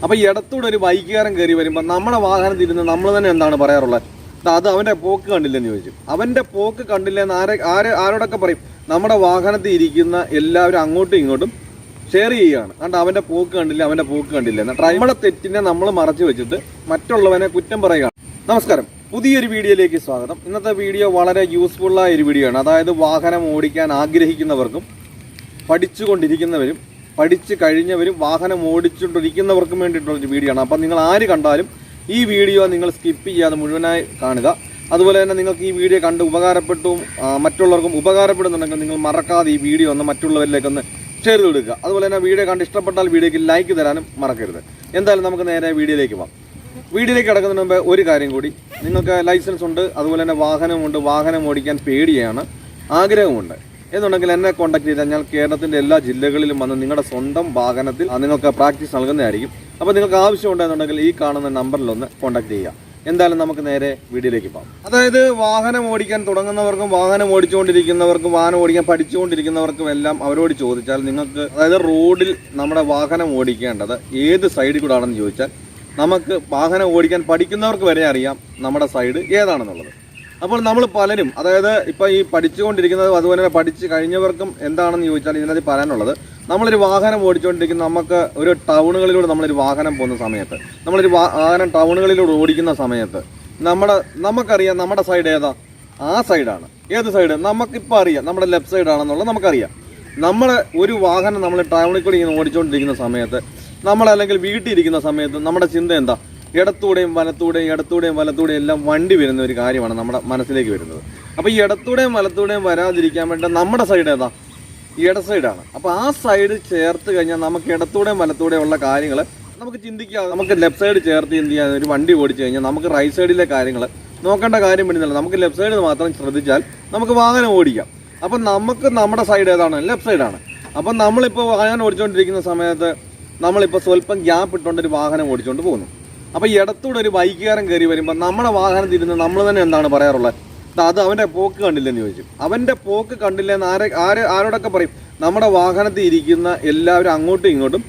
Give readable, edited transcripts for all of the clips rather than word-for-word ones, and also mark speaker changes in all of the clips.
Speaker 1: അപ്പോൾ ഈ ഇടത്തൂടെ ഒരു ബൈക്കുകാരൻ കയറി വരുമ്പോൾ നമ്മുടെ വാഹനത്തിൽ ഇരുന്ന് നമ്മൾ തന്നെ എന്താണ് പറയാറുള്ളത്? അത് അവൻ്റെ പോക്ക് കണ്ടില്ലെന്ന് ചോദിച്ചു. അവൻ്റെ പോക്ക് കണ്ടില്ലെന്ന് ആരോടൊക്കെ പറയും? നമ്മുടെ വാഹനത്തിൽ ഇരിക്കുന്ന എല്ലാവരും അങ്ങോട്ടും ഇങ്ങോട്ടും ഷെയർ ചെയ്യുകയാണ്. കണ്ട് അവൻ്റെ പോക്ക് കണ്ടില്ല, അവൻ്റെ പോക്ക് കണ്ടില്ല എന്ന് നമ്മളെ തെറ്റിനെ നമ്മൾ മറച്ചു വെച്ചിട്ട് മറ്റുള്ളവനെ കുറ്റം പറയുകയാണ്. നമസ്കാരം, പുതിയൊരു വീഡിയോയിലേക്ക് സ്വാഗതം. ഇന്നത്തെ വീഡിയോ വളരെ യൂസ്ഫുള്ളായ ഒരു വീഡിയോ ആണ്. അതായത് വാഹനം ഓടിക്കാൻ ആഗ്രഹിക്കുന്നവർക്കും പഠിച്ചുകൊണ്ടിരിക്കുന്നവരും പഠിച്ചു കഴിഞ്ഞവരും വാഹനം ഓടിച്ചുകൊണ്ടിരിക്കുന്നവർക്കും വേണ്ടിയിട്ടുള്ളൊരു വീഡിയോ ആണ്. അപ്പം നിങ്ങൾ ആര് കണ്ടാലും ഈ വീഡിയോ നിങ്ങൾ സ്കിപ്പ് ചെയ്യാതെ മുഴുവനായി കാണുക. അതുപോലെ തന്നെ നിങ്ങൾക്ക് ഈ വീഡിയോ കണ്ട് മറ്റുള്ളവർക്കും ഉപകാരപ്പെടുന്നുണ്ടെങ്കിൽ നിങ്ങൾ മറക്കാതെ ഈ വീഡിയോ ഒന്ന് മറ്റുള്ളവരിലേക്കൊന്ന് ഷെയർ ചെയ്ത് കൊടുക്കുക. അതുപോലെ തന്നെ വീഡിയോ കണ്ട് ഇഷ്ടപ്പെട്ടാൽ വീഡിയോയ്ക്ക് ലൈക്ക് തരാനും മറക്കരുത്. എന്തായാലും നമുക്ക് നേരെ വീഡിയോയിലേക്ക് പോകാം. വീഡിയോയിലേക്ക് കിടക്കുന്നതിന് മുമ്പ് ഒരു കാര്യം കൂടി, നിങ്ങൾക്ക് ലൈസൻസ് ഉണ്ട്, അതുപോലെ തന്നെ വാഹനമുണ്ട്, വാഹനം ഓടിക്കാൻ പേടിയാണ്, ആഗ്രഹമുണ്ട് എന്നുണ്ടെങ്കിൽ എന്നെ കോൺടാക്ട് ചെയ്താൽ ഞാൻ കേരളത്തിൻ്റെ എല്ലാ ജില്ലകളിലും വന്ന് നിങ്ങളുടെ സ്വന്തം വാഹനത്തിൽ നിങ്ങൾക്ക് പ്രാക്ടീസ് നൽകുന്നതായിരിക്കും. അപ്പോൾ നിങ്ങൾക്ക് ആവശ്യമുണ്ടെന്നുണ്ടെങ്കിൽ ഈ കാണുന്ന നമ്പറിലൊന്ന് കോൺടാക്ട് ചെയ്യുക. എന്തായാലും നമുക്ക് നേരെ വീഡിയോയിലേക്ക് പോകാം. അതായത് വാഹനം ഓടിക്കാൻ തുടങ്ങുന്നവർക്കും വാഹനം ഓടിച്ചുകൊണ്ടിരിക്കുന്നവർക്കും വാഹനം ഓടിക്കാൻ പഠിച്ചുകൊണ്ടിരിക്കുന്നവർക്കും എല്ലാം അവരോട് ചോദിച്ചാൽ നിങ്ങൾക്ക്, അതായത് റോഡിൽ നമ്മുടെ വാഹനം ഓടിക്കേണ്ടത് ഏത് സൈഡിൽ കൂടെ ആണെന്ന് ചോദിച്ചാൽ നമുക്ക് വാഹനം ഓടിക്കാൻ പഠിക്കുന്നവർക്ക് വരെ അറിയാം നമ്മുടെ സൈഡ് ഏതാണെന്നുള്ളത്. അപ്പോൾ നമ്മൾ പലരും, അതായത് ഇപ്പോൾ ഈ പഠിച്ചുകൊണ്ടിരിക്കുന്നതും അതുപോലെ തന്നെ പഠിച്ച് കഴിഞ്ഞവർക്കും എന്താണെന്ന് ചോദിച്ചാൽ ഇതിനകത്ത് പറയാനുള്ളത്, നമ്മളൊരു വാഹനം ഓടിച്ചുകൊണ്ടിരിക്കുന്ന നമുക്ക് ഒരു ടൗണുകളിലൂടെ നമ്മളൊരു വാഹനം പോകുന്ന സമയത്ത്, നമ്മളൊരു വാഹനം ടൗണുകളിലൂടെ ഓടിക്കുന്ന സമയത്ത് നമുക്കറിയാം നമ്മുടെ സൈഡ് ഏതാ, ആ സൈഡാണ്. ഏത് സൈഡ് നമുക്കിപ്പോൾ അറിയാം, നമ്മുടെ ലെഫ്റ്റ് സൈഡാണെന്നുള്ളത് നമുക്കറിയാം. നമ്മൾ ഒരു വാഹനം നമ്മൾ ടൗണിൽ കൂടി ഇങ്ങനെ ഓടിച്ചുകൊണ്ടിരിക്കുന്ന സമയത്ത്, നമ്മളല്ലെങ്കിൽ വീട്ടിൽ ഇരിക്കുന്ന സമയത്ത് നമ്മുടെ ചിന്ത എന്താ? ഇടത്തൂടെയും വലത്തൂടെയും എല്ലാം വണ്ടി വരുന്ന ഒരു കാര്യമാണ് നമ്മുടെ മനസ്സിലേക്ക് വരുന്നത്. അപ്പോൾ ഈ ഇടത്തൂടെയും വലത്തൂടെയും വരാതിരിക്കാൻ വേണ്ടി നമ്മുടെ സൈഡ് ഏതാ? ഇട സൈഡാണ്. അപ്പോൾ ആ സൈഡ് ചേർത്ത് കഴിഞ്ഞാൽ നമുക്ക് ഇടത്തൂടെയും വലത്തൂടെയും ഉള്ള കാര്യങ്ങൾ നമുക്ക് ചിന്തിക്കാതെ നമുക്ക് ലെഫ്റ്റ് സൈഡ് ചേർത്ത് എന്ത് ചെയ്യാൻ, ഒരു വണ്ടി ഓടിച്ചു കഴിഞ്ഞാൽ നമുക്ക് റൈറ്റ് സൈഡിലെ കാര്യങ്ങൾ നോക്കേണ്ട കാര്യം വരുന്നില്ല. നമുക്ക് ലെഫ്റ്റ് സൈഡ് മാത്രം ശ്രദ്ധിച്ചാൽ നമുക്ക് വാഹനം ഓടിക്കാം. അപ്പം നമുക്ക് നമ്മുടെ സൈഡ് ഏതാണ്? ലെഫ്റ്റ് സൈഡാണ്. അപ്പം നമ്മളിപ്പോൾ വാഹനം ഓടിച്ചുകൊണ്ടിരിക്കുന്ന സമയത്ത് നമ്മളിപ്പോൾ സ്വല്പം ഗ്യാപ്പ് ഇട്ടുകൊണ്ട് ഒരു വാഹനം ഓടിച്ചുകൊണ്ട് പോകുന്നു. അപ്പോൾ ഈ ഇടത്തൂടെ ഒരു ബൈക്കുകാരൻ കയറി വരുമ്പോൾ നമ്മുടെ വാഹനത്തിൽ ഇരുന്ന് നമ്മൾ തന്നെ എന്താണ് പറയാറുള്ളത്? അത് അവൻ്റെ പോക്ക് കണ്ടില്ലെന്ന് ചോദിച്ചു. അവൻ്റെ പോക്ക് കണ്ടില്ലെന്ന് ആരോടൊക്കെ പറയും? നമ്മുടെ വാഹനത്തിൽ ഇരിക്കുന്ന എല്ലാവരും അങ്ങോട്ടും ഇങ്ങോട്ടും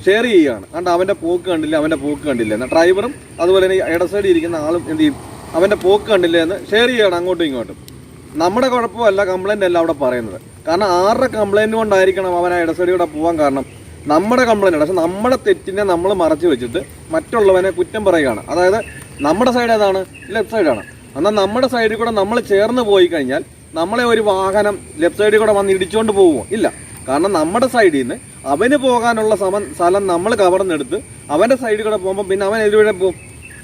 Speaker 1: ഷെയർ ചെയ്യുകയാണ്. കണ്ട് അവൻ്റെ പോക്ക് കണ്ടില്ല എന്ന് ഡ്രൈവറും അതുപോലെ തന്നെ ഇട സൈഡിൽ ഇരിക്കുന്ന ആളും എന്ത് ചെയ്യും? അവൻ്റെ പോക്ക് കണ്ടില്ല എന്ന് ഷെയർ ചെയ്യുകയാണ് അങ്ങോട്ടും ഇങ്ങോട്ടും. നമ്മുടെ കുഴപ്പമല്ല, കംപ്ലൈൻ്റ് അല്ല അവിടെ പറയുന്നത്. കാരണം ആരുടെ കംപ്ലൈൻറ്റ് കൊണ്ടായിരിക്കണം അവൻ ആ ഇട സൈഡിലൂടെ പോകാൻ കാരണം? നമ്മുടെ കംപ്ലൈൻ്റ് ആണ്. പക്ഷെ നമ്മുടെ തെറ്റിനെ നമ്മൾ മറച്ചു വെച്ചിട്ട് മറ്റുള്ളവനെ കുറ്റം പറയുകയാണ്. അതായത് നമ്മുടെ സൈഡ് ഏതാണ്? ലെഫ്റ്റ് സൈഡാണ്. എന്നാൽ നമ്മുടെ സൈഡിൽ കൂടെ നമ്മൾ ചേർന്ന് പോയി കഴിഞ്ഞാൽ നമ്മളെ ഒരു വാഹനം ലെഫ്റ്റ് സൈഡിൽ കൂടെ വന്ന് ഇടിച്ചുകൊണ്ട് പോകുമോ? ഇല്ല. കാരണം നമ്മുടെ സൈഡിൽ നിന്ന് അവന് പോകാനുള്ള സ്ഥലം നമ്മൾ കവർന്നെടുത്ത് അവൻ്റെ സൈഡിൽ കൂടെ പോകുമ്പോൾ പിന്നെ അവൻ എതിലൂടെ പോകും.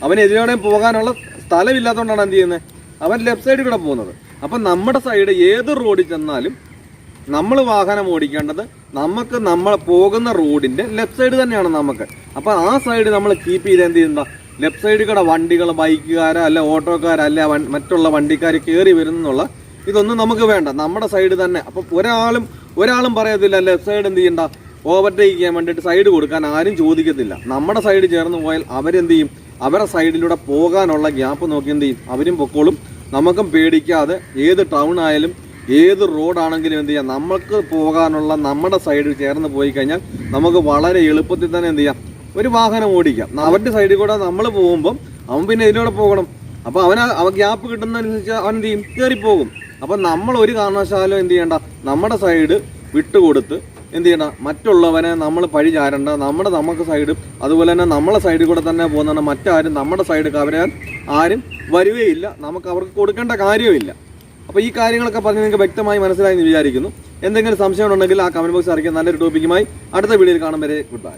Speaker 1: അവൻ എതിലൂടെ പോകാനുള്ള സ്ഥലമില്ലാത്തതുകൊണ്ടാണ് എന്ത് ചെയ്യുന്നത്? അവൻ ലെഫ്റ്റ് സൈഡിൽ കൂടെ പോകുന്നത്. അപ്പം നമ്മുടെ സൈഡ് ഏത് റോഡിൽ ചെന്നാലും നമ്മൾ വാഹനം ഓടിക്കേണ്ടത് നമ്മൾ പോകുന്ന റോഡിൻ്റെ ലെഫ്റ്റ് സൈഡ് തന്നെയാണ് നമുക്ക്. അപ്പോൾ ആ സൈഡ് നമ്മൾ കീപ്പ് ചെയ്ത് എന്ത് ചെയ്യുന്ന, ലെഫ്റ്റ് സൈഡിൽ കൂടെ വണ്ടികൾ, ബൈക്കുകാരോ അല്ല ഓട്ടോക്കാരോ അല്ല മറ്റുള്ള വണ്ടിക്കാർ കയറി വരുന്നുള്ള ഇതൊന്നും നമുക്ക് വേണ്ട, നമ്മുടെ സൈഡ് തന്നെ. അപ്പം ഒരാളും പറയത്തില്ല ലെഫ്റ്റ് സൈഡ് എന്ത് ചെയ്യണ്ട, ഓവർടേക്ക് ചെയ്യാൻ വേണ്ടിയിട്ട് സൈഡ് കൊടുക്കാൻ ആരും ചോദിക്കത്തില്ല. നമ്മുടെ സൈഡ് ചേർന്ന് പോയാൽ അവരെന്ത് ചെയ്യും? അവരുടെ സൈഡിലൂടെ പോകാനുള്ള ഗ്യാപ്പ് നോക്കി എന്ത് ചെയ്യും? അവരും പൊക്കോളും. നമുക്കും പേടിക്കാതെ ഏത് ടൗൺ ആയാലും ഏത് റോഡാണെങ്കിലും എന്ത് ചെയ്യാം, നമുക്ക് പോകാനുള്ള നമ്മുടെ സൈഡിൽ ചേർന്ന് പോയി കഴിഞ്ഞാൽ നമുക്ക് വളരെ എളുപ്പത്തിൽ തന്നെ എന്ത് ചെയ്യാം, ഒരു വാഹനം ഓടിക്കാം. അവൻ്റെ സൈഡിൽ കൂടെ നമ്മൾ പോകുമ്പം അവൻ പിന്നെ ഇതിലൂടെ പോകണം. അപ്പോൾ അവൻ ഗ്യാപ്പ് കിട്ടുന്നതനുസരിച്ച് അവൻ എന്ത് ചെയ്യും? കയറിപ്പോകും. അപ്പം നമ്മൾ ഒരു കാരണവശാലും എന്ത് ചെയ്യണ്ട, നമ്മുടെ സൈഡ് വിട്ടുകൊടുത്ത് എന്ത് ചെയ്യണ്ട, മറ്റുള്ളവനെ നമ്മൾ പഴി ചാരണ്ട. നമുക്ക് സൈഡ്, അതുപോലെ തന്നെ നമ്മളെ സൈഡിൽ കൂടെ തന്നെ പോകുന്ന മറ്റാരും നമ്മുടെ സൈഡ് കവരാൻ ആരും വരികയില്ല. നമുക്ക് അവർക്ക് കൊടുക്കേണ്ട കാര്യമില്ല. അപ്പോൾ ഈ കാര്യങ്ങളൊക്കെ പറഞ്ഞ് നിങ്ങൾക്ക് വ്യക്തമായി മനസ്സിലായി എന്ന് വിചാരിക്കുന്നു. എന്തെങ്കിലും സംശയം ഉണ്ടെങ്കിൽ ആ കമൻറ്റ് ബോക്സ് അറിയിക്കാൻ. നല്ലൊരു ടോപ്പിക്കുമായി അടുത്ത വീഡിയോയിൽ കാണും വരെ ഗുഡ് ബൈ.